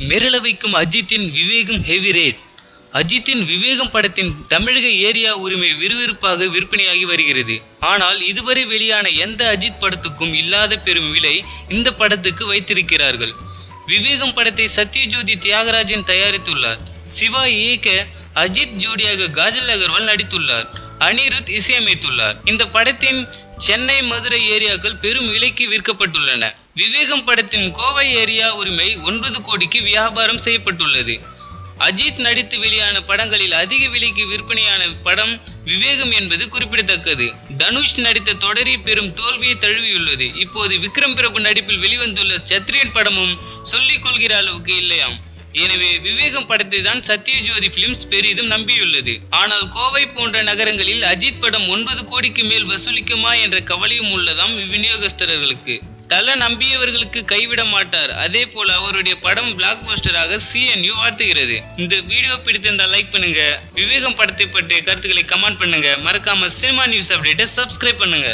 மிரள வைக்கும் அஜித்தின் விவேகம் heavy rate. அஜித்தின் விவேகம் படத்தின் தமிழக ஏரியா உரிமை விறுவிறுப்பாக விற்பனையாகி வருகிறது. ஆனால் இதுவரை வெளியான எந்த அஜித் படத்துக்கும் இல்லாத பெரும் விலை இந்த படத்துக்கு வைத்திருக்கிறார்கள். விவேகம் படத்தை சத்யஜோதி தியாகராஜன் தயாரித்துள்ளார். சிவா இயக்க அஜித் ஜோடியாக காஜல் அகர்வால் நடித்துள்ளார். அனிருத் இசையமைத்துள்ளார். இந்த படத்தின் சென்னை மதுரை ஏரியாக்கள் பெரும் விலைக்கு விற்கப்பட்டுள்ளன. விவேகம் படத்தின் கோவை ஏரியா உரிமை 9 கோடிக்கு வியாபாரம் செய்யப்பட்டுள்ளது. அஜித் நடித்து வெளியான படங்களில் அதிக விலைக்கு விற்பனையான படம் விவேகம் என்பது குறிப்பிடத்தக்கது. தனுஷ் நடித்த தொடரி பெரும் தோல்வியை தழுவியுள்ளது. இப்போது விக்ரம் பிரபு நடிப்பில் வெளிவந்துள்ள சத்ரியன் படமும் சொல்லிக் கொள்கிற அளவுக்கு இல்லையாம். எனவே விவேகம் படத்தை தான் சத்யஜோதி பிலிம்ஸ் பெரிதும் நம்பியுள்ளது. ஆனால் கோவை போன்ற நகரங்களில் அஜித் படம் 9 கோடிக்கு மேல் வசூலிக்குமா என்ற கவலையும் உள்ளதாம் விநியோகஸ்தர்களுக்கு. தல நம்பியவர்களுக்கு கைவிட மாட்டார். அதே போல அவருடைய படம் பிளாக் போஸ்டராக CNU வாழ்த்துகிறது. இந்த வீடியோ பிடித்திருந்தால் லைக் பண்ணுங்க. விவேகம் படத்தை பற்றிய கருத்துக்களை கமெண்ட் பண்ணுங்க. மறக்காம சினிமா நியூஸ் அப்டேட்டை சப்ஸ்கிரைப் பண்ணுங்க.